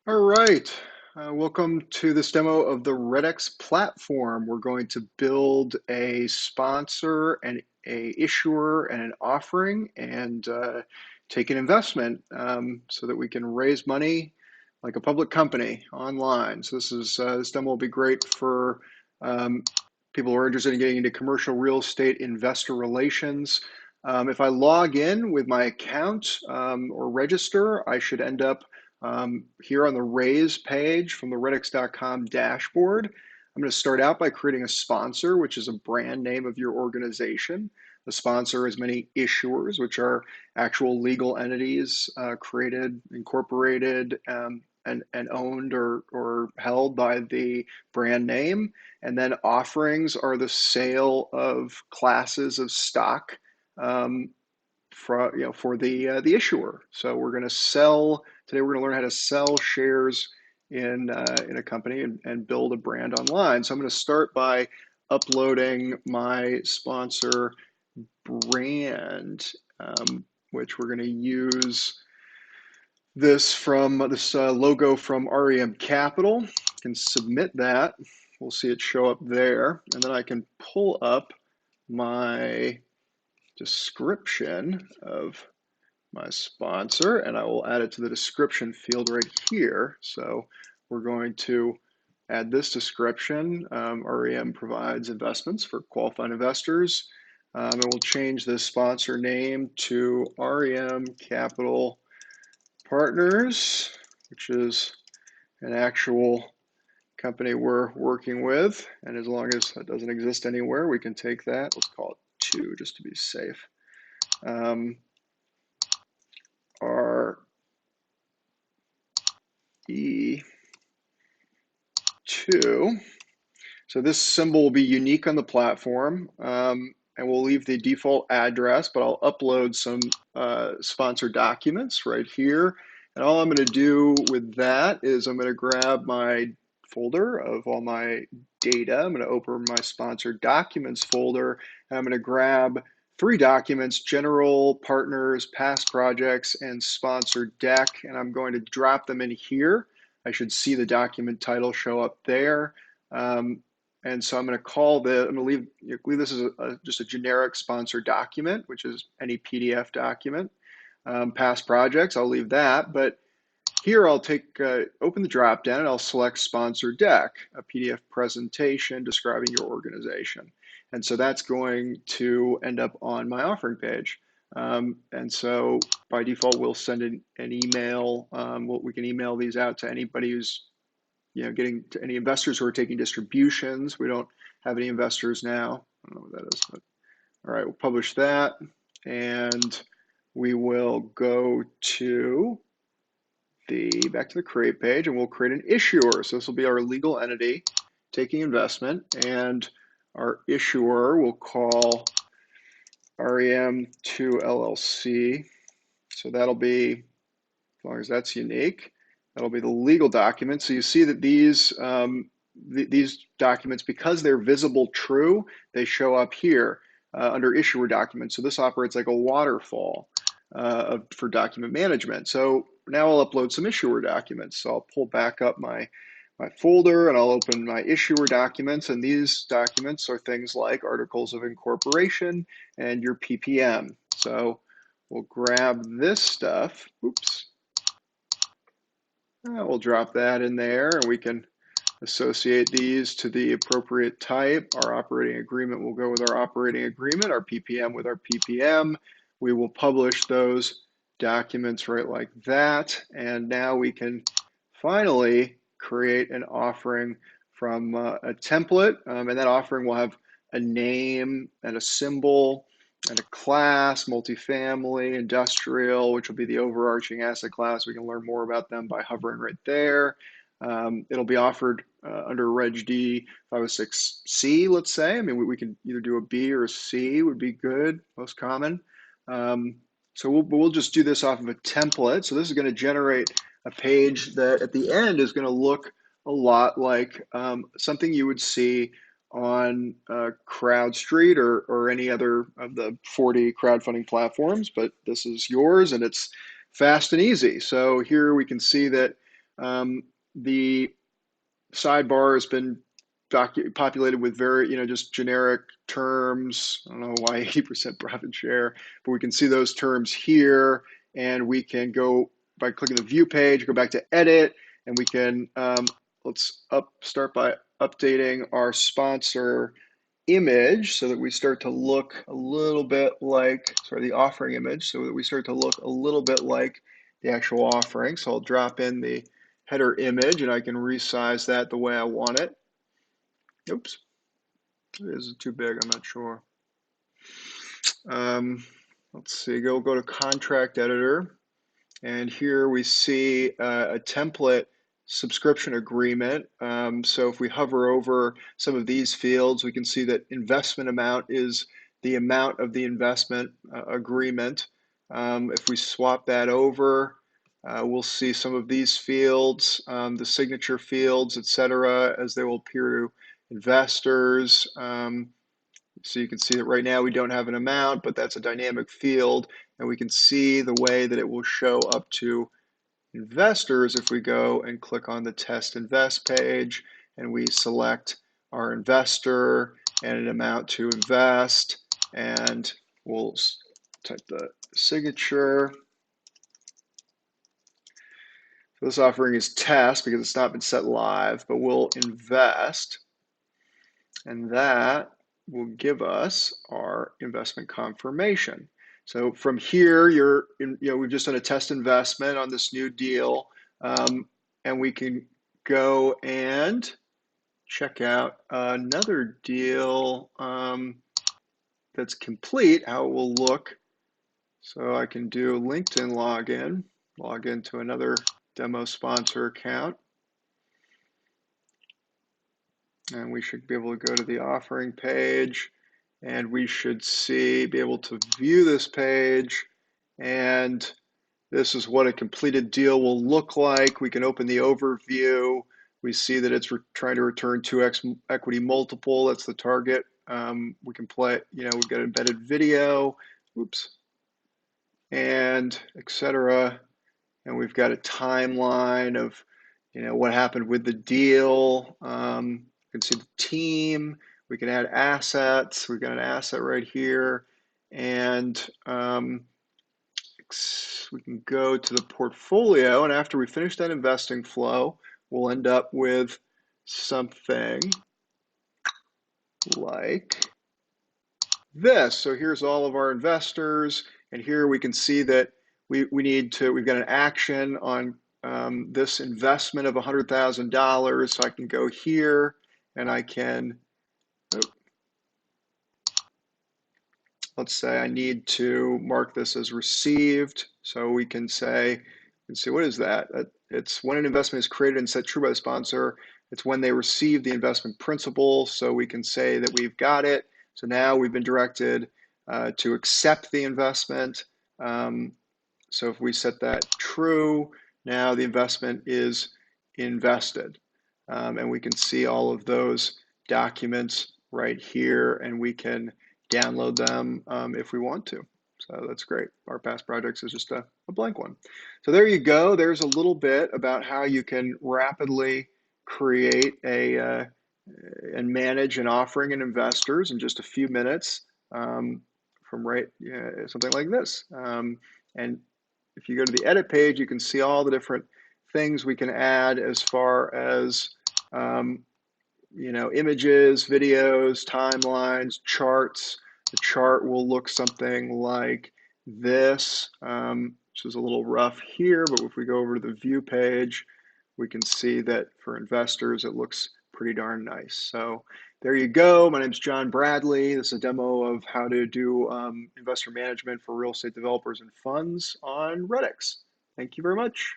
All right. Welcome to this demo of the Rettex platform. We're going to build a sponsor and a issuer and an offering and take an investment so that we can raise money like a public company online. So this demo will be great for um, people who are interested in getting into commercial real estate investor relations. If I log in with my account or register, I should end up here on the Raise page from the Rettex.com dashboard. I'm going to start out by creating a sponsor, which is a brand name of your organization. The sponsor has many issuers, which are actual legal entities created, incorporated, and owned or held by the brand name. And then offerings are the sale of classes of stock for the issuer. So we're going to sell today. We're going to learn how to sell shares in a company and build a brand online. So I'm going to start by uploading my sponsor brand, which we're going to use this logo from REM Capital. I can submit that. We'll see it show up there, and then I can pull up my description of my sponsor, and I will add it to the description field right here. So we're going to add this description. REM provides investments for qualified investors, and we'll change this sponsor name to REM Capital Partners, which is an actual company we're working with. And as long as that doesn't exist anywhere, we can take that. Let's call it 2 just to be safe. RE2. So this symbol will be unique on the platform, and we'll leave the default address, but I'll upload some sponsor documents right here. And all I'm going to do with that is I'm going to grab my folder of all my data. I'm going to open my sponsor documents folder, and I'm going to grab 3 documents: general, partners, past projects, and sponsor deck, and I'm going to drop them in here. I should see the document title show up there. And so I'm going to I'm going to leave this as just a generic sponsor document, which is any PDF document. Past projects, I'll leave that. But here I'll open the drop down and I'll select sponsor deck, a PDF presentation describing your organization. And so that's going to end up on my offering page. And so by default, we'll send an email. We can email these out to anybody who's getting to any investors who are taking distributions. We don't have any investors now. I don't know what that is, but all right, we'll publish that, and we will go to back to the create page, and we'll create an issuer. So this will be our legal entity taking investment, and our issuer we'll call REM2 LLC. So that'll be, as long as that's unique, that'll be the legal document. So you see that these documents, because they're visible true, they show up here under issuer documents. So this operates like a waterfall for document management. So now I'll upload some issuer documents. So I'll pull back up my folder and I'll open my issuer documents. And these documents are things like articles of incorporation and your PPM. So we'll grab this stuff. Oops. We'll drop that in there, and we can associate these to the appropriate type. Our operating agreement will go with our operating agreement, our PPM with our PPM. We will publish those documents right like that. And now we can finally create an offering from a template. And that offering will have a name and a symbol and a class: multifamily, industrial, which will be the overarching asset class. We can learn more about them by hovering right there. It'll be offered under Reg D 506C, let's say. I mean, we can either do a B or a C would be good, most common. So we'll just do this off of a template. So this is going to generate a page that at the end is going to look a lot like something you would see on CrowdStreet or any other of the 40 crowdfunding platforms, but this is yours and it's fast and easy. So here we can see that The sidebar has been populated with very, just generic terms. I don't know why 80% profit share, but we can see those terms here, and we can go by clicking the view page, go back to edit, and we can, let's start by updating our sponsor image so that we start to look a little bit like, sorry, the offering image, so that we start to look a little bit like the actual offering. So I'll drop in the header image and I can resize that the way I want it. Oops, is it too big? I'm not sure. Let's see, go to contract editor. And here we see a template subscription agreement. So if we hover over some of these fields, we can see that investment amount is the amount of the investment agreement. If we swap that over, we'll see some of these fields, the signature fields, etc., as they will appear to investors. So you can see that right now we don't have an amount, but that's a dynamic field, and we can see the way that it will show up to investors if we go and click on the test invest page and we select our investor and an amount to invest, and we'll type the signature. So this offering is test because it's not been set live, but we'll invest, and that will give us our investment confirmation. So from here, we've just done a test investment on this new deal, and we can go and check out another deal that's complete, how it will look. So I can do LinkedIn login, log into another demo sponsor account. And we should be able to go to the offering page, and we should be able to view this page, and this is what a completed deal will look like. We can open the overview. We see that it's trying to return 2x equity multiple. That's the target. We can play, we've got embedded video, oops, and etc. And we've got a timeline of, what happened with the deal. You can see the team. We can add assets. We've got an asset right here, and we can go to the portfolio. And after we finish that investing flow, we'll end up with something like this. So here's all of our investors, and here we can see that we've got an action on this investment of $100,000. So I can go here and I can, let's say I need to mark this as received. So we can say, what is that? It's when an investment is created and set true by the sponsor. It's when they receive the investment principal. So we can say that we've got it. So now we've been directed to accept the investment. So if we set that true, now the investment is invested. And we can see all of those documents right here, and we can download them if we want to. So that's great. Our past projects is just a blank one. So there you go. There's a little bit about how you can rapidly create and manage an offering in investors in just a few minutes from something like this. And if you go to the edit page, you can see all the different things we can add as far as images, videos, timelines, charts. The chart will look something like this, which is a little rough here, but if we go over to the view page, we can see that for investors, it looks pretty darn nice. So there you go. My name is John Bradley. This is a demo of how to do investor management for real estate developers and funds on Rettex. Thank you very much.